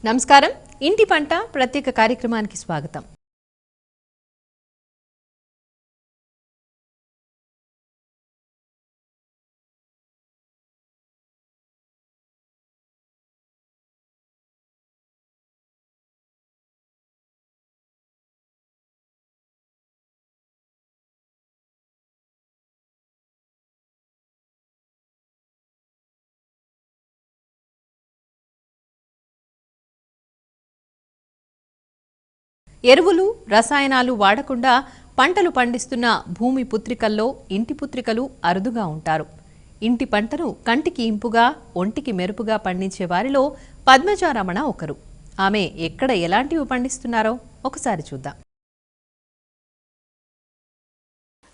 నమస్కారం. ఇంటి పంట ప్రత్యేక కార్యక్రమానికి స్వాగతం. ఎరువులు, రసాయనాలు వాడకుండా పంటలు పండిస్తున్న భూమి పుత్రికల్లో ఇంటి పుత్రికలు అరుదుగా ఉంటారు. ఇంటి పంటను కంటికి ఇంపుగా, ఒంటికి మెరుపుగా పండించే వారిలో పద్మజారమణ ఒకరు. ఆమె ఎక్కడ ఎలాంటివి పండిస్తున్నారో ఒకసారి చూద్దాం.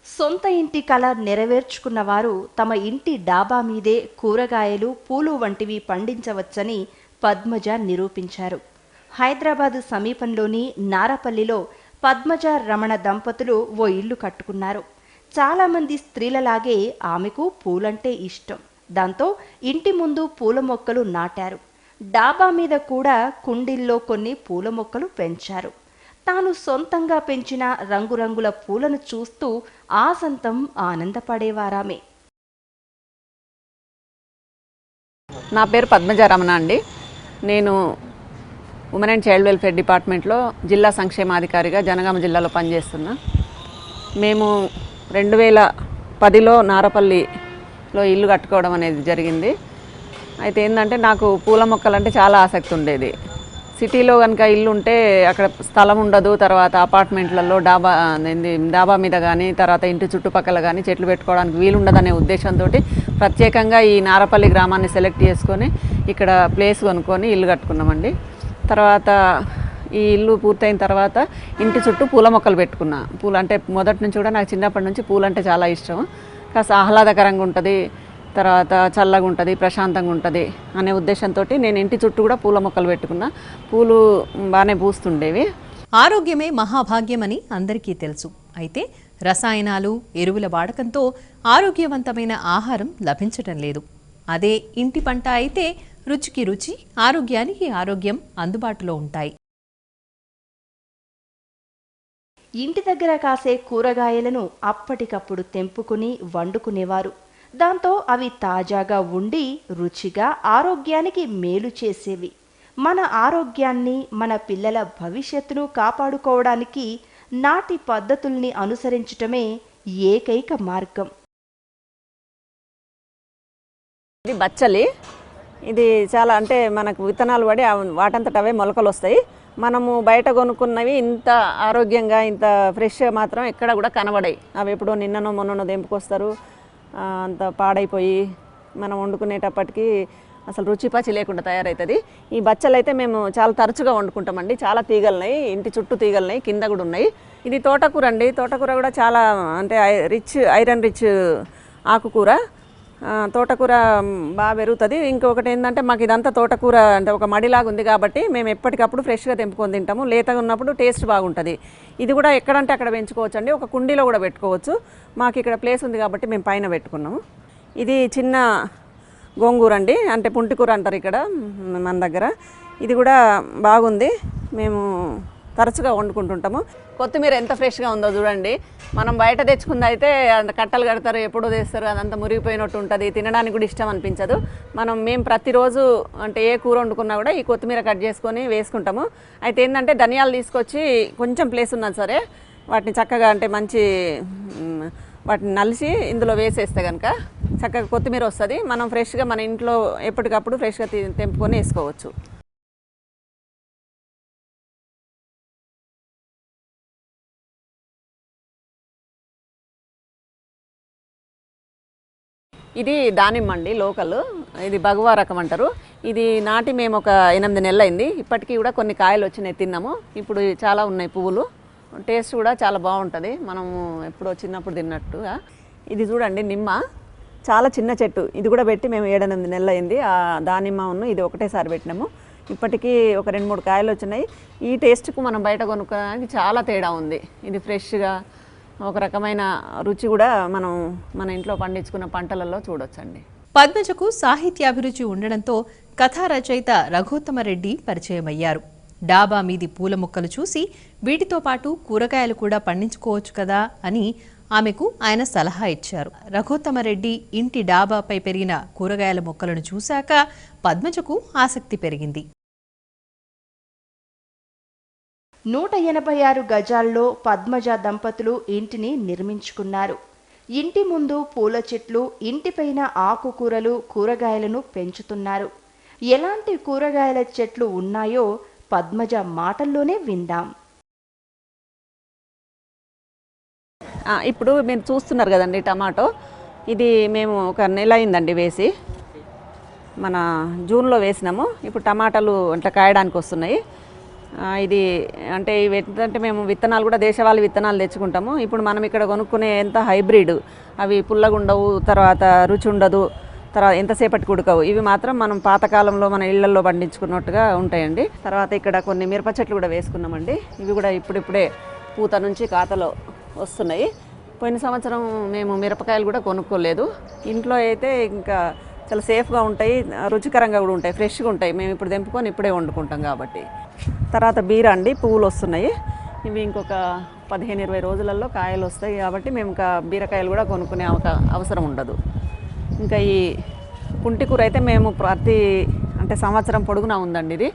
సొంత ఇంటి కల నెరవేర్చుకున్న వారు తమ ఇంటి డాబా మీదే కూరగాయలు, పూలు వంటివి పండించవచ్చని పద్మజ నిరూపించారు. హైదరాబాదు సమీపంలోని నారపల్లిలో పద్మజ రమణ దంపతులు ఓ ఇల్లు కట్టుకున్నారు. చాలామంది స్త్రీలలాగే ఆమెకు పూలంటే ఇష్టం. దాంతో ఇంటి ముందు పూల మొక్కలు నాటారు. డాబా మీద కూడా కుండీల్లో కొన్ని పూల మొక్కలు పెంచారు. తాను సొంతంగా పెంచిన రంగురంగుల పూలను చూస్తూ ఆసంతం ఆనందపడేవారామే. నా పేరు పద్మజారమణ అండి. నేను ఉమెన్ అండ్ చైల్డ్ వెల్ఫేర్ డిపార్ట్మెంట్లో జిల్లా సంక్షేమాధికారిగా జనగామ జిల్లాలో పనిచేస్తున్నా. మేము 2010లో నారపల్లిలో ఇల్లు కట్టుకోవడం అనేది జరిగింది. అయితే ఏంటంటే నాకు పూల మొక్కలంటే చాలా ఆసక్తి ఉండేది. సిటీలో కనుక ఇల్లు ఉంటే అక్కడ స్థలం ఉండదు. తర్వాత అపార్ట్మెంట్లలో డాబా మీద కానీ తర్వాత ఇంటి చుట్టుపక్కల కానీ చెట్లు పెట్టుకోవడానికి వీలుండదనే ఉద్దేశంతో ప్రత్యేకంగా ఈ నారపల్లి గ్రామాన్ని సెలెక్ట్ చేసుకొని ఇక్కడ ప్లేస్ కొనుక్కొని ఇల్లు కట్టుకున్నామండి. తర్వాత ఈ ఇల్లు పూర్తయిన తర్వాత ఇంటి చుట్టూ పూల మొక్కలు పెట్టుకున్నా. పూలు అంటే మొదటి నుంచి కూడా నాకు చిన్నప్పటి నుంచి పూలు అంటే చాలా ఇష్టం. కాస్త ఆహ్లాదకరంగా ఉంటుంది, తర్వాత చల్లగా ఉంటుంది, ప్రశాంతంగా ఉంటుంది అనే ఉద్దేశంతో నేను ఇంటి చుట్టూ కూడా పూల మొక్కలు పెట్టుకున్నా. పూలు బాగానే పూస్తుండేవి. ఆరోగ్యమే మహాభాగ్యమని అందరికీ తెలుసు. అయితే రసాయనాలు, ఎరువుల వాడకంతో ఆరోగ్యవంతమైన ఆహారం లభించటం లేదు. అదే ఇంటి పంట అయితే రుచికి రుచి, ఆరోగ్యానికి ఆరోగ్యం అందుబాటులో ఉంటాయి. ఇంటి దగ్గర కాసే కూరగాయలను అప్పటికప్పుడు తెంపుకుని వండుకునేవారు. దాంతో అవి తాజాగా ఉండి రుచిగా ఆరోగ్యానికి మేలు చేసేవి. మన ఆరోగ్యాన్ని, మన పిల్లల భవిష్యత్తును కాపాడుకోవడానికి నాటి పద్ధతుల్ని అనుసరించటమే ఏకైక మార్గం. ఇది బచ్చలి. ఇది చాలా అంటే మనకు విత్తనాలు పడి వాటంతట అవే మొలకలు వస్తాయి. మనము బయట కొనుక్కున్నవి ఇంత ఆరోగ్యంగా, ఇంత ఫ్రెష్గా మాత్రం ఎక్కడ కూడా కనబడాయి. అవి ఎప్పుడో నిన్ననో మొన్ననో తెంపుకొస్తారు. అంత పాడైపోయి మనం వండుకునేటప్పటికి అసలు రుచిపచి లేకుండా తయారవుతుంది. ఈ బచ్చలు అయితే మేము చాలా తరచుగా వండుకుంటామండి. చాలా తీగలున్నాయి, ఇంటి చుట్టూ తీగలున్నాయి, కింద కూడా ఉన్నాయి. ఇది తోటకూర అండి. తోటకూర కూడా చాలా అంటే ఐరన్ రిచ్ ఆకుకూర. తోటకూర బాగా పెరుగుతుంది. ఇంకొకటి ఏంటంటే మాకు ఇదంతా తోటకూర అంటే ఒక మడిలాగా ఉంది కాబట్టి మేము ఎప్పటికప్పుడు ఫ్రెష్గా తెంపుకొని తింటాము. లేతగా ఉన్నప్పుడు టేస్ట్ బాగుంటుంది. ఇది కూడా ఎక్కడంటే అక్కడ పెంచుకోవచ్చు అండి. ఒక కుండీలో కూడా పెట్టుకోవచ్చు. మాకు ఇక్కడ ప్లేస్ ఉంది కాబట్టి మేము పైన పెట్టుకున్నాము. ఇది చిన్న గోంగూర అండి, అంటే పుంటికూర అంటారు ఇక్కడ మన దగ్గర. ఇది కూడా బాగుంది. మేము తరచుగా వండుకుంటుంటాము. కొత్తిమీర ఎంత ఫ్రెష్గా ఉందో చూడండి. మనం బయట తెచ్చుకుంది అయితే అంత కట్టలు కడతారు, ఎప్పుడో తెస్తారు, అదంతా మురిగిపోయినట్టు ఉంటుంది, తినడానికి కూడా ఇష్టం అనిపించదు. మేము ప్రతిరోజు అంటే ఏ కూర వండుకున్నా కూడా ఈ కొత్తిమీర కట్ చేసుకొని వేసుకుంటాము. అయితే ఏంటంటే ధనియాలు తీసుకొచ్చి కొంచెం ప్లేస్ ఉన్నా సరే వాటిని చక్కగా అంటే వాటిని నలిసి ఇందులో వేసేస్తే కనుక చక్కగా కొత్తిమీర వస్తుంది. మనం ఫ్రెష్గా మన ఇంట్లో ఎప్పటికప్పుడు ఫ్రెష్గా తెంపుకొని వేసుకోవచ్చు. ఇది దానిమ్మ అండి, లోకల్. ఇది భగవా రకం అంటారు. ఇది నాటి మేము ఒక 8 నెలలు అయింది. ఇప్పటికీ కూడా కొన్ని కాయలు వచ్చినాయి, తిన్నాము. ఇప్పుడు చాలా ఉన్నాయి పువ్వులు. టేస్ట్ కూడా చాలా బాగుంటుంది, మనము ఎప్పుడో చిన్నప్పుడు తిన్నట్టుగా. ఇది చూడండి నిమ్మ, చాలా చిన్న చెట్టు. ఇది కూడా పెట్టి మేము 7-8 నెలలు అయింది. ఆ దానిమ్మ ఇది ఒకటేసారి పెట్టినాము. ఇప్పటికీ ఒక 2-3 కాయలు వచ్చినాయి. ఈ టేస్ట్కు మనం బయట కొనుక్కోవడానికి చాలా తేడా ఉంది. ఇది ఫ్రెష్గా ఒక రకమైన రుచి కూడా మన ఇంట్లో పండించుకున్న పంటలలో చూడొచ్చండి. పద్మజకు సాహిత్యాభిరుచి ఉండడంతో కథా రచయిత రఘోత్తమరెడ్డి పరిచయమయ్యారు. డాబా మీది పూల మొక్కలు చూసి వీటితో పాటు కూరగాయలు కూడా పండించుకోవచ్చు కదా అని ఆమెకు ఆయన సలహా ఇచ్చారు. రఘోత్తమరెడ్డి ఇంటి డాబాపై పెరిగిన కూరగాయల మొక్కలను చూశాక పద్మజకు ఆసక్తి పెరిగింది. 186 గజాల్లో పద్మజ దంపతులు ఇంటిని నిర్మించుకున్నారు. ఇంటి ముందు పూల చెట్లు, ఇంటిపైన ఆకుకూరలు, కూరగాయలను పెంచుతున్నారు. ఎలాంటి కూరగాయల చెట్లు ఉన్నాయో పద్మజ మాటల్లోనే విందాం. ఇప్పుడు మీరు చూస్తున్నారు కదండి టమాటో, ఇది మేము ఒక నెల అయిందండి వేసి, మన జూన్లో వేసినాము. ఇప్పుడు టమాటాలు అట్లా కాయడానికి వస్తున్నాయి. ఇది అంటే ఇవి ఏంటంటే మేము విత్తనాలు కూడా దేశవాళీ విత్తనాలు తెచ్చుకుంటాము. ఇప్పుడు మనం ఇక్కడ కొనుక్కునే ఎంత హైబ్రిడ్, అవి పుల్లగా ఉండవు, తర్వాత రుచి ఉండదు, తర్వాత ఎంతసేపటికి ఉడకవు. ఇవి మాత్రం మనం పాతకాలంలో మన ఇళ్లలో పండించుకున్నట్టుగా ఉంటాయండి. తర్వాత ఇక్కడ కొన్ని మిరప చెట్లు కూడా వేసుకున్నామండి. ఇవి కూడా ఇప్పుడిప్పుడే పూత నుంచి కాతలో వస్తున్నాయి. పోయిన సంవత్సరం మేము మిరపకాయలు కూడా కొనుక్కోలేదు. ఇంట్లో అయితే ఇంకా చాలా సేఫ్గా ఉంటాయి, రుచికరంగా కూడా ఉంటాయి, ఫ్రెష్గా ఉంటాయి. మేము ఇప్పుడు తెంపుకొని ఇప్పుడే వండుకుంటాం కాబట్టి. తర్వాత బీర అండి, పువ్వులు వస్తున్నాయి. ఇవి ఇంకొక 15-20 రోజులలో కాయలు వస్తాయి కాబట్టి మేము ఇంకా బీరకాయలు కూడా కొనుక్కునే అవసరం ఉండదు. ఇంకా ఈ పుంటికూర అయితే మేము అంటే సంవత్సరం పొడుగునా ఉందండి. ఇది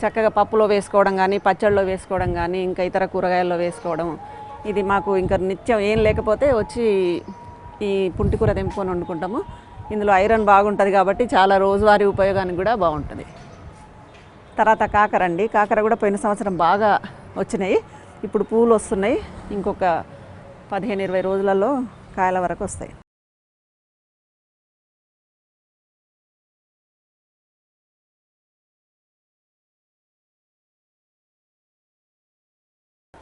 చక్కగా పప్పులో వేసుకోవడం కానీ, పచ్చళ్ళలో వేసుకోవడం కానీ, ఇంకా ఇతర కూరగాయల్లో వేసుకోవడం, ఇది మాకు ఇంకా నిత్యం ఏం లేకపోతే వచ్చి ఈ పుంటికూర తెంపుకొని వండుకుంటాము. ఇందులో ఐరన్ బాగుంటుంది కాబట్టి చాలా రోజువారీ ఉపయోగానికి కూడా బాగుంటుంది. తర్వాత కాకర అండి, కాకర కూడా పోయిన సంవత్సరం బాగా వచ్చినాయి. ఇప్పుడు పూలు వస్తున్నాయి. ఇంకొక 15-20 రోజులలో కాయల వరకు వస్తాయి.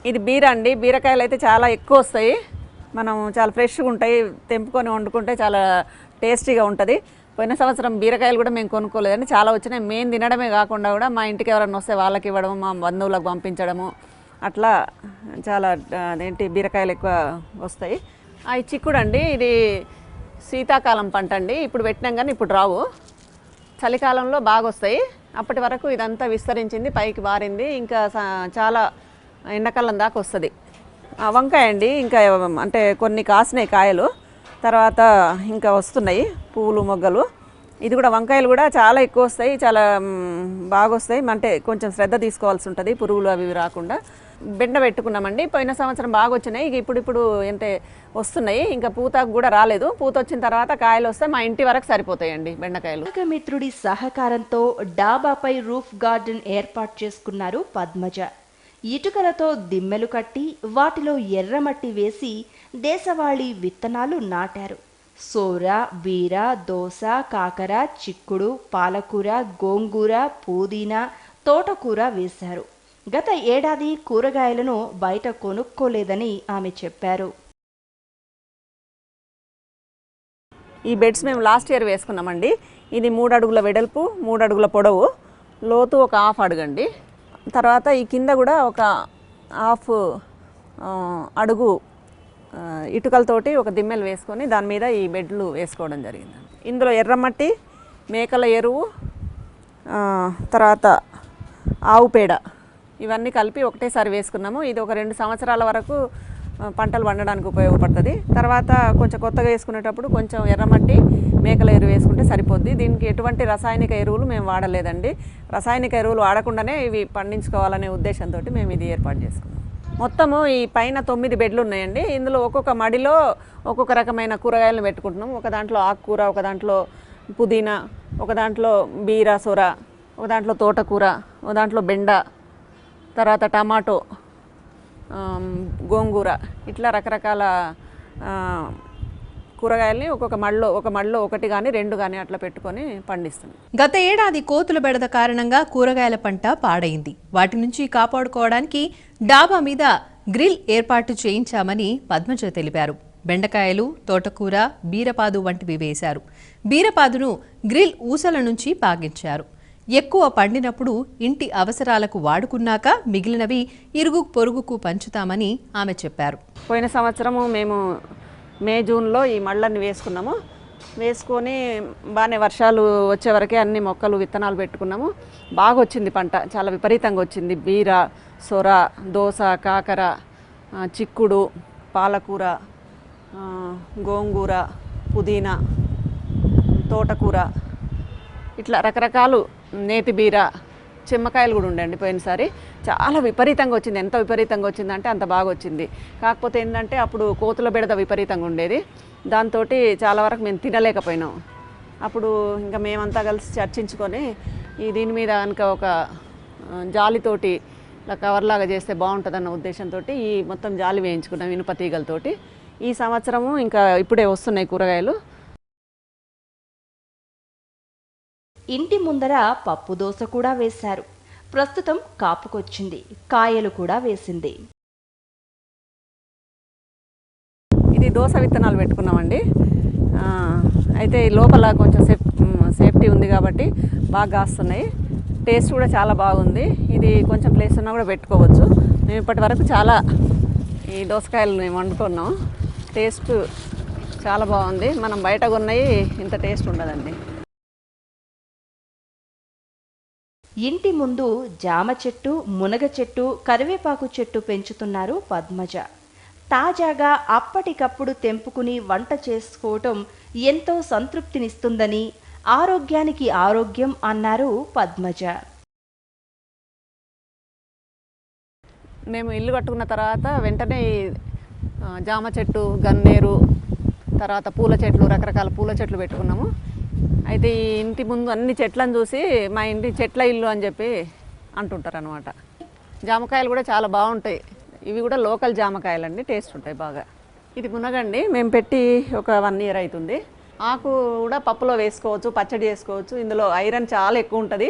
ఇది బీర అండి, బీరకాయలు అయితే చాలా ఎక్కువ వస్తాయి. మనం చాలా ఫ్రెష్గా ఉంటాయి, తెంపుకొని వండుకుంటే చాలా టేస్టీగా ఉంటుంది. పోయిన సంవత్సరం బీరకాయలు కూడా మేము కొనుక్కోలేదండి, చాలా వచ్చినాయి. మేము తినడమే కాకుండా కూడా మా ఇంటికి ఎవరైనా వస్తే వాళ్ళకి ఇవ్వడము, మా బంధువులకు పంపించడము, అట్లా చాలా బీరకాయలు ఎక్కువ వస్తాయి. ఈ చిక్కుడు అండి, ఇది శీతాకాలం పంట అండి. ఇప్పుడు పెట్టినాం కానీ ఇప్పుడు రావు, చలికాలంలో బాగా వస్తాయి. అప్పటి వరకు ఇదంతా విస్తరించింది, పైకి బారింది, ఇంకా చాలా ఎండాకాలం దాకా వస్తుంది. వంకాయ అండి, ఇంకా అంటే కొన్ని కాసినాయి కాయలు, తర్వాత ఇంకా వస్తున్నాయి పువ్వులు, మొగ్గలు. ఇది కూడా వంకాయలు కూడా చాలా ఎక్కువ వస్తాయి, చాలా బాగా వస్తాయి. అంటే కొంచెం శ్రద్ధ తీసుకోవాల్సి ఉంటుంది, పురుగులు అవి రాకుండా. బెండ పెట్టుకున్నామండి, పోయిన సంవత్సరం బాగా వచ్చినాయి. ఇక ఇప్పుడు అంటే వస్తున్నాయి, ఇంకా పూతకు కూడా రాలేదు. పూత వచ్చిన తర్వాత కాయలు వస్తే మా ఇంటి వరకు సరిపోతాయండి బెండకాయలు. మిత్రుడి సహకారంతో డాబాపై రూఫ్ గార్డెన్ ఏర్పాటు చేసుకున్నారు పద్మజ. ఇటుకలతో దిమ్మెలు కట్టి వాటిలో ఎర్రమట్టి వేసి దేశవాళీ విత్తనాలు నాటారు. సోర, బీర, దోస, కాకర, చిక్కుడు, పాలకూర, గోంగూర, పుదీనా, తోటకూర వేశారు. గత ఏడాది కూరగాయలను బయట కొనుక్కోలేదని ఆమె చెప్పారు. ఈ బెడ్స్ మేము లాస్ట్ ఇయర్ వేసుకున్నామండి. ఇది 3 అడుగుల వెడల్పు, 3 అడుగుల పొడవు, లోతు ఒక 1/2 అడుగండి. తర్వాత ఈ కింద కూడా ఒక 1/2 అడుగు ఇటుకలతోటి ఒక దిమ్మెలు వేసుకొని దాని మీద ఈ బెడ్లు వేసుకోవడం జరిగింది. ఇందులో ఎర్రమట్టి, మేకల ఎరువు, తర్వాత ఆవు పేడ, ఇవన్నీ కలిపి ఒకటేసారి వేసుకున్నాము. ఇది ఒక 2 సంవత్సరాల వరకు పంటలు పండడానికి ఉపయోగపడుతుంది. తర్వాత కొంచెం కొత్తగా వేసుకునేటప్పుడు కొంచెం ఎర్రమట్టి, మేకల ఎరువు వేసుకుంటే సరిపోద్ది. దీనికి ఎటువంటి రసాయనిక ఎరువులు మేము వాడలేదండి. రసాయనిక ఎరువులు వాడకుండానే ఇవి పండించుకోవాలనే ఉద్దేశంతో మేము ఇది ఏర్పాటు చేసుకున్నాం. మొత్తము ఈ పైన 9 బెడ్లు ఉన్నాయండి. ఇందులో ఒక్కొక్క మడిలో ఒక్కొక్క రకమైన కూరగాయలను పెట్టుకుంటున్నాం. ఒక దాంట్లో ఆకుకూర, ఒక దాంట్లో పుదీనా, ఒక దాంట్లో బీర, సొర, ఒక దాంట్లో తోటకూర, ఒక దాంట్లో బెండ, తర్వాత టమాటో, గోంగూర, ఇట్లా రకరకాల కూరగాయల్ని ఒక మడిలో 1 కానీ 2 కానీ అట్లా పెట్టుకొని పండిస్తున్నాం. గత ఏడాది కోతుల బెడద కారణంగా కూరగాయల పంట పాడైంది. వాటి నుంచి కాపాడుకోవడానికి డాబా మీద గ్రిల్ ఏర్పాటు చేయించామని పద్మజ తెలిపారు. బెండకాయలు, తోటకూర, బీరపాదు వంటివి వేశారు. బీరపాదును గ్రిల్ ఊసల నుంచి పాగించారు. ఎక్కువ పండినప్పుడు ఇంటి అవసరాలకు వాడుకున్నాక మిగిలినవి ఇరుగు పొరుగుకు పంచుతామని ఆమె చెప్పారు. పోయిన సంవత్సరము మేము మే జూన్లో ఈ మళ్ళన్ని వేసుకున్నాము. వేసుకొని బాగానే వర్షాలు వచ్చే వరకే అన్ని మొక్కలు విత్తనాలు పెట్టుకున్నాము. బాగా వచ్చింది పంట, చాలా విపరీతంగా వచ్చింది. బీర, సొర, దోస, కాకర, చిక్కుడు, పాలకూర, గోంగూర, పుదీనా, తోటకూర, ఇట్లా రకరకాలు, నేతి బీర, చెమ్మకాయలు కూడా ఉండండి పోయినసారి. చాలా విపరీతంగా వచ్చింది. ఎంత విపరీతంగా వచ్చిందంటే అంత బాగా వచ్చింది. కాకపోతే ఏంటంటే అప్పుడు కోతుల బెడద విపరీతంగా ఉండేది. దాంతో చాలా వరకు మేము తినలేకపోయినాం. అప్పుడు ఇంకా మేమంతా కలిసి చర్చించుకొని దీని మీద కనుక ఒక జాలితోటి ఇలా కవర్లాగా చేస్తే బాగుంటుందన్న ఉద్దేశంతో ఈ మొత్తం జాలి వేయించుకున్నాం ఇనుప తీగలతోటి. ఈ సంవత్సరము ఇంకా ఇప్పుడే వస్తున్నాయి కూరగాయలు. ఇంటి ముందర పప్పు దోస కూడా వేశారు. ప్రస్తుతం కాపుకొచ్చింది, కాయలు కూడా వేసింది. ఇది దోస విత్తనాలు పెట్టుకున్నామండి. అయితే లోపల కొంచెం సేఫ్టీ ఉంది కాబట్టి బాగా కాస్తున్నాయి. టేస్ట్ కూడా చాలా బాగుంది. ఇది కొంచెం ప్లేస్ ఉన్నా కూడా పెట్టుకోవచ్చు. మేము ఇప్పటి వరకు చాలా ఈ దోసకాయలు మేము వండుకున్నాం. టేస్ట్ చాలా బాగుంది. మనం బయట కొన్నవి ఇంత టేస్ట్ ఉండదండి. ఇంటి ముందు జామ చెట్టు, మునగ చెట్టు, కరివేపాకు చెట్టు పెంచుతున్నారు పద్మజ. తాజాగా అప్పటికప్పుడు తెంపుకుని వంట చేసుకోవటం ఎంతో సంతృప్తినిస్తుందని, ఆరోగ్యానికి ఆరోగ్యం అన్నారు పద్మజ. మేము ఇల్లు కట్టుకున్న తర్వాత వెంటనే జామ చెట్టు, గన్నేరు, తర్వాత పూల చెట్లు, రకరకాల పూల చెట్లు పెట్టుకున్నాము. అయితే ఈ ఇంటి ముందు అన్ని చెట్లను చూసి మా ఇంటి చెట్ల ఇల్లు అని చెప్పి అంటుంటారు అనమాట. జామకాయలు కూడా చాలా బాగుంటాయి. ఇవి కూడా లోకల్ జామకాయలు అండి, టేస్ట్ ఉంటాయి బాగా. ఇది మునగండి, మేము పెట్టి ఒక 1 year అవుతుంది. ఆకు కూడా పప్పులో వేసుకోవచ్చు, పచ్చడి చేసుకోవచ్చు. ఇందులో ఐరన్ చాలా ఎక్కువ ఉంటుంది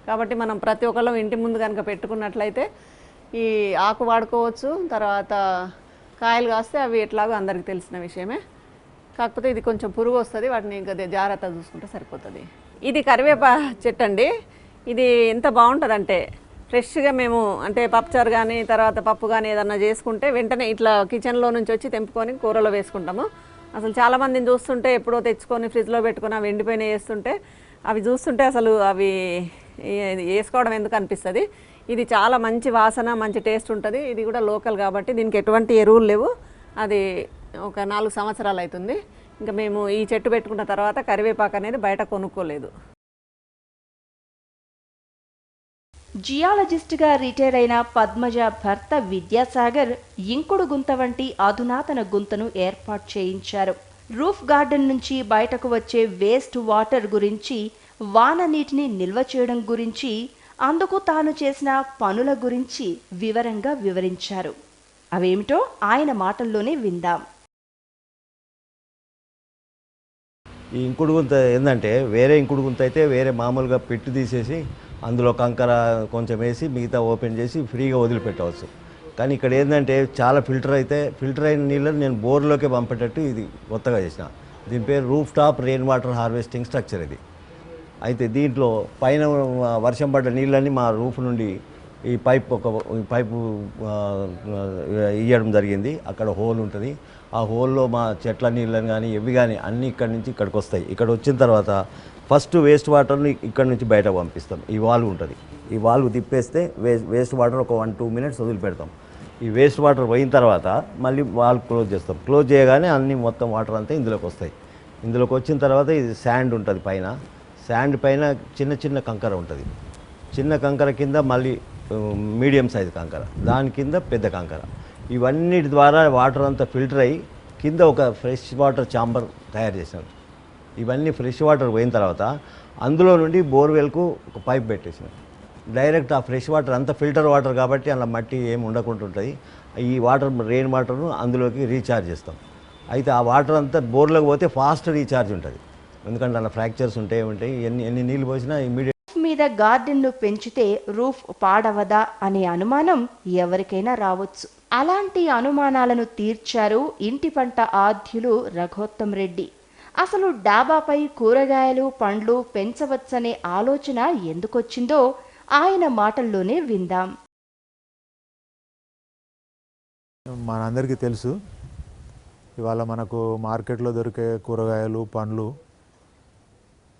కాబట్టి మనం ప్రతి ఒక్కళ్ళు ఇంటి ముందు కనుక పెట్టుకున్నట్లయితే ఈ ఆకు వాడుకోవచ్చు. తర్వాత కాయలు కాస్తే అవి ఎట్లాగో అందరికీ తెలిసిన విషయమే. కాకపోతే ఇది కొంచెం పురుగు వస్తుంది, వాటిని ఇంకా జాగ్రత్త చూసుకుంటే సరిపోతుంది. ఇది కరివేపా చెట్టు అండి. ఇది ఎంత బాగుంటుందంటే ఫ్రెష్గా మేము అంటే పప్పుచారు కానీ తర్వాత పప్పు కానీ ఏదన్నా చేసుకుంటే వెంటనే ఇట్లా కిచెన్లో నుంచి వచ్చి తెంపుకొని కూరలో వేసుకుంటాము. అసలు చాలామందిని చూస్తుంటే ఎప్పుడో తెచ్చుకొని ఫ్రిడ్జ్లో పెట్టుకొని అవి ఎండిపోయిన వేస్తుంటే అవి చూస్తుంటే అసలు అవి వేసుకోవడం ఎందుకు అనిపిస్తుంది. ఇది చాలా మంచి వాసన, మంచి టేస్ట్ ఉంటుంది. ఇది కూడా లోకల్ కాబట్టి దీనికి ఎటువంటి ఎరువులు లేవు. అది ఒక 4 సంవత్సరాలు అవుతుంది. ఇంకా మేము ఈ చెట్టు పెట్టుకున్న తర్వాత కరివేపాకు అనేది బయట కొనుక్కోలేదు. జియాలజిస్ట్గా రిటైర్ అయిన పద్మజ భర్త విద్యాసాగర్ ఇంకుడు గుంత వంటి అధునాతన గుంతను ఏర్పాటు చేయించారు. రూఫ్ గార్డెన్ నుంచి బయటకు వచ్చే వేస్ట్ వాటర్ గురించి, వాన నీటిని నిల్వ చేయడం గురించి, అందుకు తాను చేసిన పనుల గురించి వివరంగా వివరించారు. అవేమిటో ఆయన మాటల్లోనే విందాం. ఈ ఇంకుడు గుంత ఏంటంటే వేరే ఇంకుడు గుంత అయితే వేరే మామూలుగా పెట్టి తీసేసి అందులో కంకర కొంచెం వేసి మిగతా ఓపెన్ చేసి ఫ్రీగా వదిలిపెట్టవచ్చు. కానీ ఇక్కడ ఏంటంటే చాలా ఫిల్టర్ అయిన నీళ్ళని నేను బోర్లోకే పంపేటట్టు ఇది కొత్తగా చేసిన. దీని పేరు roof top rain water harvesting structure ఇది. అయితే దీంట్లో పైన వర్షం పడ్డ నీళ్ళని మా రూఫ్ నుండి ఈ పైపు ఇవ్వడం జరిగింది. అక్కడ హోల్ ఉంటుంది. ఆ హోల్లో మా చెట్ల నీళ్ళని కానీ ఇవి కానీ అన్నీ ఇక్కడి నుంచి ఇక్కడికి వస్తాయి. ఇక్కడ వచ్చిన తర్వాత ఫస్ట్ వేస్ట్ వాటర్ని ఇక్కడ నుంచి బయట పంపిస్తాం. ఈ వాల్వ్ ఉంటుంది. ఈ వాల్వ్ తిప్పేస్తే వేస్ట్ వాటర్ ఒక 1-2 minutes వదిలిపెడతాం. ఈ వేస్ట్ వాటర్ పోయిన తర్వాత మళ్ళీ వాల్వ్ క్లోజ్ చేస్తాం. క్లోజ్ చేయగానే అన్ని మొత్తం వాటర్ అంతా ఇందులోకి వస్తాయి. ఇందులోకి వచ్చిన తర్వాత ఇది శాండ్ ఉంటుంది పైన. శాండ్ పైన చిన్న చిన్న కంకర ఉంటుంది. చిన్న కంకర కింద మళ్ళీ మీడియం సైజ్ కంకర, దాని కింద పెద్ద కంకర. ఇవన్నిటి ద్వారా వాటర్ అంతా ఫిల్టర్ అయ్యి కింద ఒక ఫ్రెష్ వాటర్ ఛాంబర్ తయారు చేసినాం. ఇవన్నీ ఫ్రెష్ వాటర్ పోయిన తర్వాత అందులో నుండి బోర్వెల్కు ఒక పైప్ పెట్టేసినాం. డైరెక్ట్ ఆ ఫ్రెష్ వాటర్ అంతా ఫిల్టర్ వాటర్ కాబట్టి అలా మట్టి ఏమి ఉండకుండా ఉంటుంది. ఈ వాటర్ రెయిన్ వాటర్ను అందులోకి రీఛార్జ్ చేస్తాం. అయితే ఆ వాటర్ అంతా బోర్లోకి పోతే ఫాస్ట్ రీఛార్జ్ ఉంటుంది. ఎందుకంటే అలా ఫ్రాక్చర్స్ ఉంటాయి. ఎన్ని నీళ్ళు పోసినా ఇమీడియట్. మీద గార్డెన్ను పెంచితే రూఫ్ పాడవదా అనే అనుమానం ఎవరికైనా రావచ్చు. అలాంటి అనుమానాలను తీర్చారు ఇంటి పంట ఆద్యులు రఘోత్తమ్ రెడ్డి. అసలు డాబాపై కూరగాయలు, పండ్లు పెంచవచ్చనే ఆలోచన ఎందుకొచ్చిందో ఆయన మాటల్లోనే విందాం. మనందరికీ తెలుసు, ఇవాళ మనకు మార్కెట్లో దొరికే కూరగాయలు, పండ్లు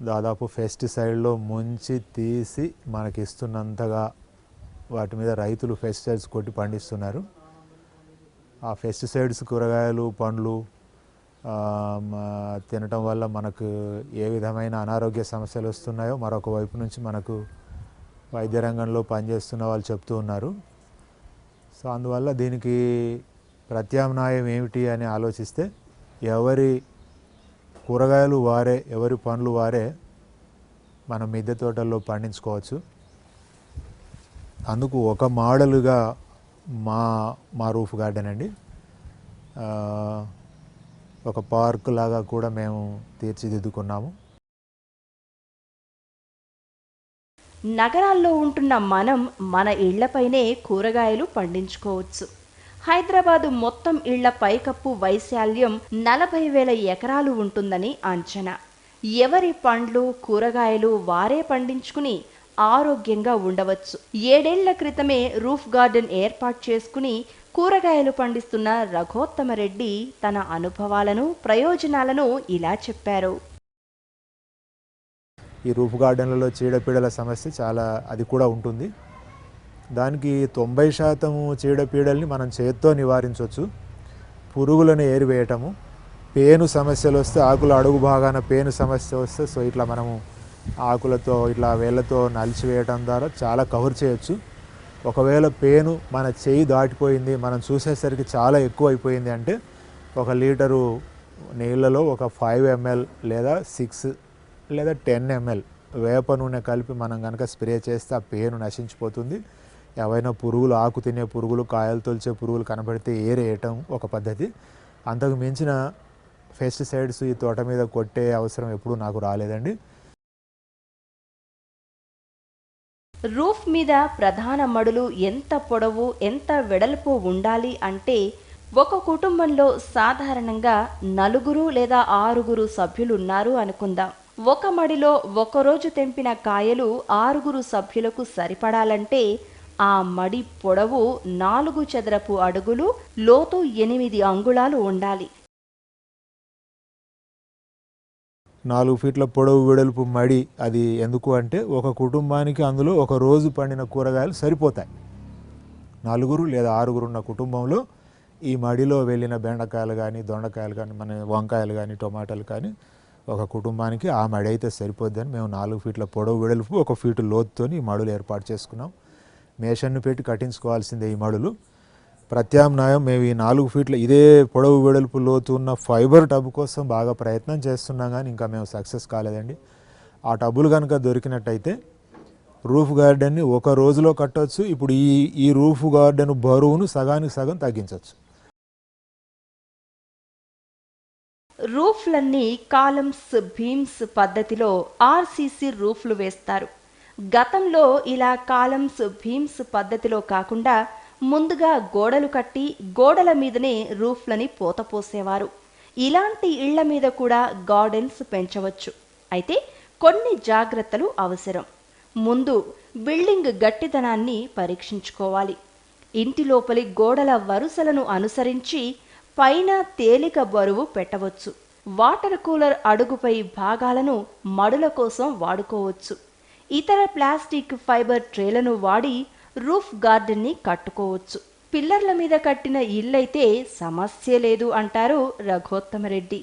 దాదాపు పెస్టిసైడ్లో ముంచి తీసి మనకి ఇస్తున్నంతగా వాటి మీద రైతులు పెస్టిసైడ్స్ కొట్టి పండిస్తున్నారు. ఆ పెస్టిసైడ్స్ కూరగాయలు పండ్లు తినటం వల్ల మనకు ఏ విధమైన అనారోగ్య సమస్యలు వస్తున్నాయో మరొక వైపు నుంచి మనకు వైద్య రంగంలో పనిచేస్తున్న వాళ్ళు చెప్తూ ఉన్నారు. సో అందువల్ల దీనికి ప్రత్యామ్నాయం ఏమిటి అని ఆలోచిస్తే ఎవరి కూరగాయలు వారే, ఎవరి పండ్లు వారే మనం మిద్దె తోటల్లో పండించుకోవచ్చు. అందుకు ఒక మోడలుగా మా రూఫ్ గార్డెన్ అండి. ఒక పార్క్ లాగా కూడా మేము తీర్చిదిద్దుకున్నాము. నగరాల్లో ఉంటున్న మనం మన ఇళ్లపైనే కూరగాయలు పండించుకోవచ్చు. హైదరాబాదు మొత్తం ఇళ్ల పైకప్పు వైశాల్యం 40,000 ఎకరాలు ఉంటుందని అంచనా. ఎవరి పండ్లు కూరగాయలు వారే పండించుకుని ఆరోగ్యంగా ఉండవచ్చు. 7 ఏళ్ల క్రితమే రూఫ్ గార్డెన్ ఏర్పాటు చేసుకుని కూరగాయలు పండిస్తున్న రఘోత్తమరెడ్డి తన అనుభవాలను ప్రయోజనాలను ఇలా చెప్పారు. ఈ రూఫ్ గార్డెన్లలో చీడపీడల సమస్య అది కూడా ఉంటుంది. దానికి 90% చీడపీడల్ని మనం చేత్తో నివారించవచ్చు. పురుగులను ఏరివేయటము, పేను సమస్యలు వస్తే ఆకుల అడుగు భాగాన పేను సమస్య వస్తే సో ఇట్లా మనము ఆకులతో ఇట్లా వేళ్ళతో నలిచివేయటం ద్వారా చాలా కవర్ చేయొచ్చు. ఒకవేళ పేను మన చేయి దాటిపోయింది, మనం చూసేసరికి చాలా ఎక్కువ అయిపోయింది అంటే 1 లీటరు నీళ్ళలో ఒక 5 ml లేదా 6 లేదా 10 ml వేప నూనె కలిపి మనం కనుక స్ప్రే చేస్తే ఆ పేను నశించిపోతుంది. ఏవైనా పురుగులు, ఆకు తినే పురుగులు, కాయలు తొలిచే పురుగులు కనబడితే ఏరేయటం ఒక పద్ధతి. అంతకు మించిన పెస్టిసైడ్స్ ఈ తోట మీద కొట్టే అవసరం ఎప్పుడూ నాకు రాలేదండి. రూఫ్ మీద ప్రధాన మడులు ఎంత పొడవు ఎంత వెడల్పు ఉండాలి అంటే ఒక కుటుంబంలో సాధారణంగా 4 లేదా 6 సభ్యులున్నారు అనుకుందాం. ఒక మడిలో ఒకరోజు తెంపిన కాయలు 6 సభ్యులకు సరిపడాలంటే ఆ మడి పొడవు 4 చదరపు అడుగులు, లోతు 8 అంగుళాలు ఉండాలి. 4 ఫీట్ల పొడవు వెడల్పు మడి అది ఎందుకు అంటే ఒక కుటుంబానికి అందులో ఒక రోజు పండిన కూరగాయలు సరిపోతాయి. 4 లేదా 6 ఉన్న కుటుంబంలో ఈ మడిలో వెళ్ళిన బెండకాయలు కానీ, దొండకాయలు కానీ, మన వంకాయలు కానీ, టొమాటోలు కానీ ఒక కుటుంబానికి ఆ మడి అయితే సరిపోద్దని మేము 4 ఫీట్ల పొడవు వెడల్పు 1 ఫీటు లోతుతో ఈ మడులు ఏర్పాటు చేసుకున్నాం. మేషన్ను పెట్టి కట్టించుకోవాల్సిందే ఈ మడులు. ప్రత్యామ్నాయం మేము ఈ 4 ఫీట్ల ఇదే పొడవు వెడల్పు లోతు ఉన్న ఫైబర్ టబ్ కోసం బాగా ప్రయత్నం చేస్తున్నాం, కానీ ఇంకా మేము సక్సెస్ కాలేదండి. ఆ టబ్బులు కనుక దొరికినట్టయితే రూఫ్ గార్డెన్ని ఒక రోజులో కట్టవచ్చు. ఇప్పుడు ఈ రూఫ్ గార్డెన్ బరువును సగానికి సగం తగ్గించవచ్చు. రూఫ్లన్నీ కాలమ్స్ బీమ్స్ పద్ధతిలో ఆర్సీసీ రూఫ్లు వేస్తారు. గతంలో ఇలా కాలమ్స్ బీమ్స్ పద్ధతిలో కాకుండా ముందుగా గోడలు కట్టి గోడల మీదనే రూఫ్లని పోతపోసేవారు. ఇలాంటి ఇళ్ల మీద కూడా గార్డెన్స్ పెంచవచ్చు. అయితే కొన్ని జాగ్రత్తలు అవసరం. ముందు బిల్డింగ్ గట్టిదనాన్ని పరీక్షించుకోవాలి. ఇంటి లోపలి గోడల వరుసలను అనుసరించి పైన తేలిక బరువు పెట్టవచ్చు. వాటర్ కూలర్ అడుగుపై భాగాలను మడుల కోసం వాడుకోవచ్చు. ఇతర ప్లాస్టిక్ ఫైబర్ ట్రేలను వాడి రూఫ్ గార్డెన్ని కట్టుకోవచ్చు. పిల్లర్ల మీద కట్టిన ఇల్లైతే సమస్య లేదు అంటారు రఘోత్తమరెడ్డి.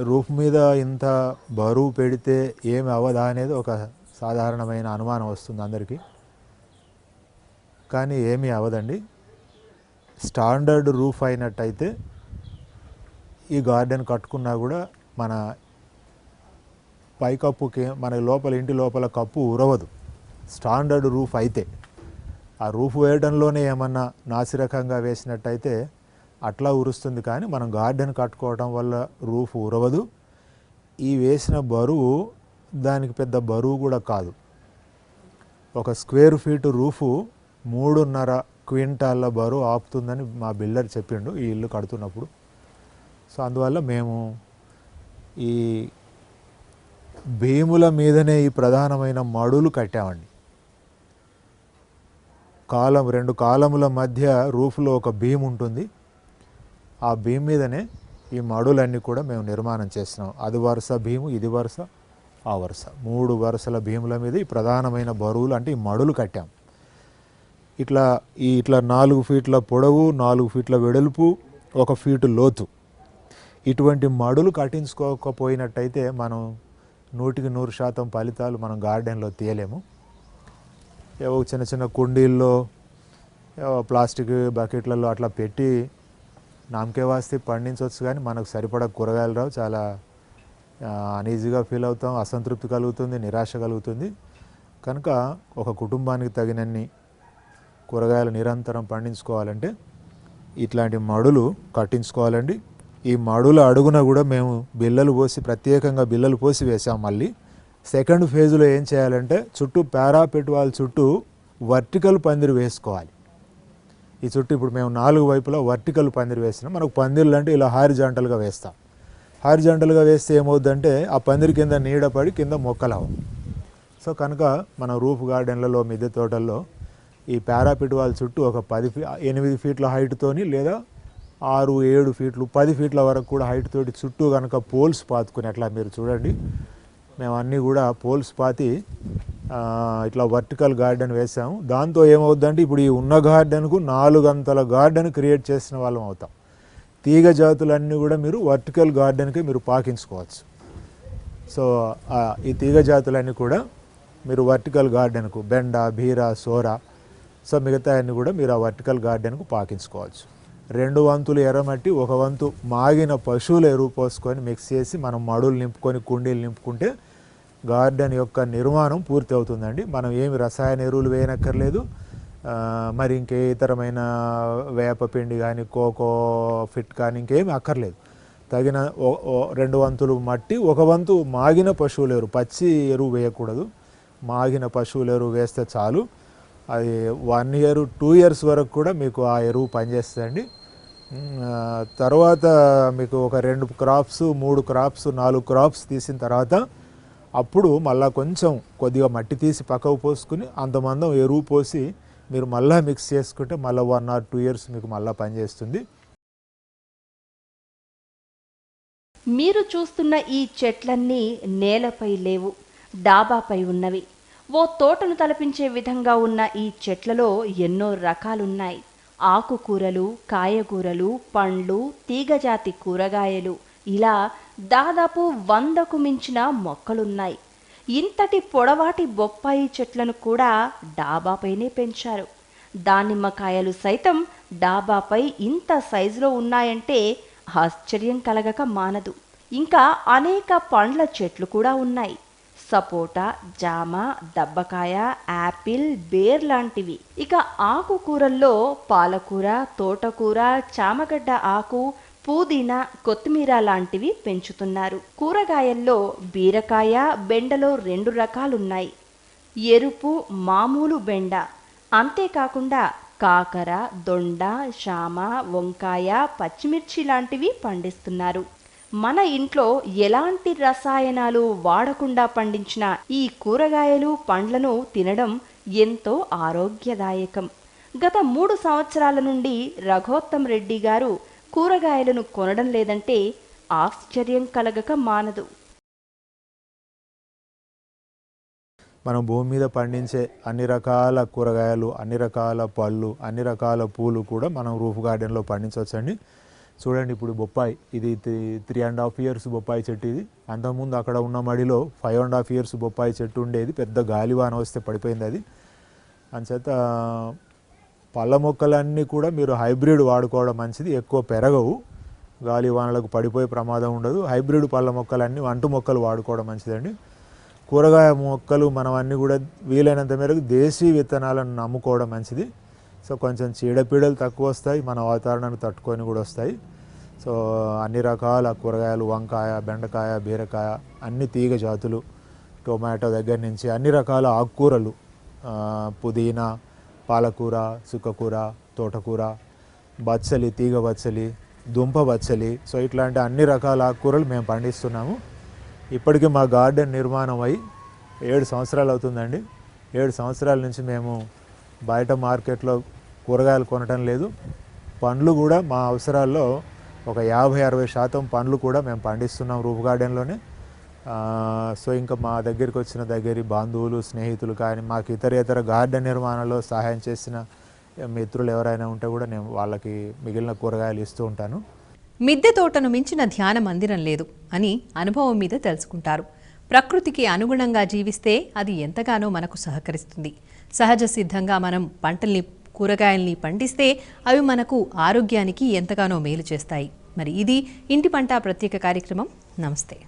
రూఫ్ మీద ఇంత బరువు పెడితే ఏమి అవ్వదా అనేది ఒక సాధారణమైన అనుమానం వస్తుంది అందరికీ. కానీ ఏమీ అవ్వదండి. స్టాండర్డ్ రూఫ్ అయినట్టయితే ఈ గార్డెన్ కట్టుకున్నా కూడా మన పైకప్పుకి మన లోపల ఇంటి లోపల కప్పు ఉరవదు. స్టాండర్డ్ రూఫ్ అయితే ఆ రూఫ్ వేయడంలోనే ఏమన్నా నాసిరకంగా వేసినట్టయితే అట్లా ఉరుస్తుంది, కానీ మనం గార్డెన్ కట్టుకోవడం వల్ల రూఫ్ ఉరవదు. ఈ వేసిన బరువు దానికి పెద్ద బరువు కూడా కాదు. 1 స్క్వేర్ ఫీటు రూఫు 3.5 క్వింటాళ్ళ బరువు ఆపుతుందని మా బిల్డర్ చెప్పిండు ఈ ఇల్లు కడుతున్నప్పుడు. సో అందువల్ల మేము ఈ భీముల మీదనే ఈ ప్రధానమైన మడులు కట్టామండి. 2 కాలముల మధ్య రూఫ్లో ఒక బీమ్ ఉంటుంది. ఆ బీమ్ మీదనే ఈ మడులన్నీ కూడా మేము నిర్మాణం చేస్తున్నాం. అది వరుస భీము, ఇది వరుస, ఆ వరుస, 3 వరుసల భీముల మీద ఈ ప్రధానమైన బరువులు అంటే ఈ మడులు కట్టాం. ఇట్లా 4 ఫీట్ల పొడవు, 4 ఫీట్ల వెడల్పు, 1 ఫీటు లోతు ఇటువంటి మడులు కట్టించుకోకపోయినట్టయితే మనం 100% ఫలితాలు మనం గార్డెన్లో తీయలేము. ఏవో చిన్న చిన్న కుండీల్లో ప్లాస్టిక్ బకెట్లలో అట్లా పెట్టి నామకే వాస్తే పండించవచ్చు, కానీ మనకు సరిపడా కూరగాయలు రావు. చాలా అనీజీగా ఫీల్ అవుతాం, అసంతృప్తి కలుగుతుంది, నిరాశ కలుగుతుంది. కనుక ఒక కుటుంబానికి తగినన్ని కూరగాయలు నిరంతరం పండించుకోవాలంటే ఇట్లాంటి మడులు కట్టించుకోవాలండి. ఈ మడుల అడుగున కూడా మేము బిల్లలు పోసి, ప్రత్యేకంగా బిల్లలు పోసి వేసాం. మళ్ళీ సెకండ్ ఫేజ్లో ఏం చేయాలంటే చుట్టూ పారాపెట్ వాల్ చుట్టూ వర్టికల్ పందిరి వేసుకోవాలి. ఈ చుట్టూ ఇప్పుడు మేము 4 వైపులా వర్టికల్ పందిరి వేసినాం. మనకు పందిర్లు అంటే ఇలా హారిజాంటల్గా వేస్తాం. హారిజాంటల్గా వేస్తే ఏమవుద్దంటే ఆ పందిరి కింద నీడ పడి కింద మొక్కలవు. సో కనుక మన రూఫ్ గార్డెన్లలో, మిద్దె తోటల్లో ఈ పారాపెట్ వాల్ చుట్టూ ఒక 8 ఫీట్ల హైట్తోని లేదా 6-7 ఫీట్లు 10 ఫీట్ల వరకు కూడా హైట్ తోటి చుట్టూ కనుక పోల్స్ పాతుకుని, అట్లా మీరు చూడండి మేము అన్నీ కూడా పోల్స్ పాతి ఇట్లా వర్టికల్ గార్డెన్ వేసాము. దాంతో ఏమవుద్దంటే ఇప్పుడు ఈ ఉన్న గార్డెన్కు 4 అంతల గార్డెన్ క్రియేట్ చేసిన వాళ్ళం అవుతాం. తీగ జాతులన్నీ కూడా మీరు వర్టికల్ గార్డెన్కి మీరు పాకించుకోవచ్చు. సో ఈ తీగ జాతులన్నీ కూడా మీరు వర్టికల్ గార్డెన్కు బెండ, బీర, సోర, సో మిగతా అన్నీ కూడా మీరు ఆ వర్టికల్ గార్డెన్కు పాకించుకోవచ్చు. 2 వంతులు ఎర్రమట్టి, 1 వంతు మాగిన పశువుల ఎరువు పోసుకొని మిక్స్ చేసి మనం మడులు నింపుకొని కుండీలు నింపుకుంటే గార్డెన్ యొక్క నిర్మాణం పూర్తి అవుతుందండి. మనం ఏమి రసాయన ఎరువులు వేయనక్కర్లేదు, మరి ఇంకే ఇతరమైన వేపపిండి కానీ కోకో ఫిట్ కానీ ఇంకేమి అక్కర్లేదు. తగిన 2 వంతులు మట్టి, 1 వంతు మాగిన పశువుల ఎరువు, పచ్చి ఎరువు వేయకూడదు, మాగిన పశువుల ఎరువు వేస్తే చాలు. అది 1 ఇయర్ 2 ఇయర్స్ వరకు కూడా మీకు ఆ ఎరువు పనిచేస్తుందండి. తర్వాత మీకు ఒక 2 క్రాప్స్, 3 క్రాప్స్, 4 క్రాప్స్ తీసిన తర్వాత అప్పుడు మళ్ళీ కొంచెం కొద్దిగా మట్టి తీసి పక్కకు పోసుకుని అంతమందం ఎరువు పోసి మీరు మళ్ళీ మిక్స్ చేసుకుంటే మళ్ళీ 1 or 2 ఇయర్స్ మీకు మళ్ళీ పనిచేస్తుంది. మీరు చూస్తున్న ఈ చెట్లన్నీ నేలపై లేవు, డాబాపై ఉన్నవి. ఓ తోటను తలపించే విధంగా ఉన్న ఈ చెట్లలో ఎన్నో రకాలున్నాయి. ఆకుకూరలు, కాయగూరలు, పండ్లు, తీగజాతి కూరగాయలు, ఇలా దాదాపు 100కు మించిన మొక్కలున్నాయి. ఇంతటి పొడవాటి బొప్పాయి చెట్లను కూడా డాబాపైనే పెంచారు. దానిమ్మకాయలు సైతం డాబాపై ఇంత సైజులో ఉన్నాయంటే ఆశ్చర్యం కలగక మానదు. ఇంకా అనేక పండ్ల చెట్లు కూడా ఉన్నాయి. సపోటా, జామ, దబ్బకాయ, యాపిల్, బేర్ లాంటివి. ఇక ఆకుకూరల్లో పాలకూర, తోటకూర, చామగడ్డ ఆకు, పుదీనా, కొత్తిమీర లాంటివి పెంచుతున్నారు. కూరగాయల్లో బీరకాయ, బెండలో 2 రకాలున్నాయి. ఎరుపు, మామూలు బెండ. అంతేకాకుండా కాకర, దొండ, శామ, వంకాయ, పచ్చిమిర్చి లాంటివి పండిస్తున్నారు. మన ఇంట్లో ఎలాంటి రసాయనాలు వాడకుండా పండించిన ఈ కూరగాయలు, పండ్లను తినడం ఎంతో ఆరోగ్యదాయకం. గత 3 సంవత్సరాల నుండి రఘోత్తమ్ రెడ్డి గారు కూరగాయలను కొనడం లేదంటే ఆశ్చర్యం కలగక మానదు. మనం భూమి మీద పండించే అన్ని రకాల కూరగాయలు, అన్ని రకాల పళ్ళు, అన్ని రకాల పూలు కూడా మనం రూఫ్ గార్డెన్లో పండించవచ్చండి. చూడండి ఇప్పుడు బొప్పాయి, ఇది 3.5 ఇయర్స్ బొప్పాయి చెట్టు. ఇది అంతకుముందు అక్కడ ఉన్న మడిలో 5.5 ఇయర్స్ బొప్పాయి చెట్టు ఉండేది. పెద్ద గాలివాన వస్తే పడిపోయింది అది. అంచేత పళ్ళ మొక్కలన్నీ కూడా మీరు హైబ్రిడ్ వాడుకోవడం మంచిది. ఎక్కువ పెరగవు, గాలివానలకు పడిపోయే ప్రమాదం ఉండదు. హైబ్రిడ్ పళ్ళ మొక్కలన్నీ, అంటు మొక్కలు వాడుకోవడం మంచిదండి. కూరగాయ మొక్కలు మనం అన్నీ కూడా వీలైనంత మేరకు దేశీ విత్తనాలను నమ్ముకోవడం మంచిది. సో కొంచెం చీడపీడలు తక్కువ వస్తాయి, మన వాతావరణాన్ని తట్టుకొని కూడా వస్తాయి. సో అన్ని రకాల కూరగాయలు, వంకాయ, బెండకాయ, బీరకాయ, అన్ని తీగ జాతులు, టొమాటో దగ్గర నుంచి అన్ని రకాల ఆకుకూరలు, పుదీనా, పాలకూర, సుక్కకూర, తోటకూర, బచ్చలి, తీగ బచ్చలి, దుంప బచ్చలి, సో ఇట్లాంటి అన్ని రకాల ఆకుకూరలు మేము పండిస్తున్నాము. ఇప్పటికీ మా గార్డెన్ నిర్మాణం అయి 7 సంవత్సరాలు అవుతుందండి. 7 సంవత్సరాల నుంచి మేము బయట మార్కెట్లో కూరగాయలు కొనటం లేదు. పండ్లు కూడా మా అవసరాల్లో ఒక 50-60% పండ్లు కూడా మేము పండిస్తున్నాం రూఫ్ గార్డెన్లోనే. సో ఇంకా మా దగ్గరికి వచ్చిన బంధువులు, స్నేహితులు కానీ మాకు ఇతర గార్డెన్ నిర్మాణంలో సహాయం చేసిన మిత్రులు ఎవరైనా ఉంటే కూడా నేను వాళ్ళకి మిగిలిన కూరగాయలు ఇస్తూ ఉంటాను. మిద్దె తోటను మించిన ధ్యాన మందిరం లేదు అని అనుభవం మీద తెలుసుకుంటారు. ప్రకృతికి అనుగుణంగా జీవిస్తే అది ఎంతగానో మనకు సహకరిస్తుంది. సహజ సిద్ధంగా మనం పంటల్ని, కూరగాయల్ని పండిస్తే అవి మనకు ఆరోగ్యానికి ఎంతగానో మేలు చేస్తాయి. మరి ఇది ఇంటి పంట ప్రత్యేక కార్యక్రమం. నమస్తే.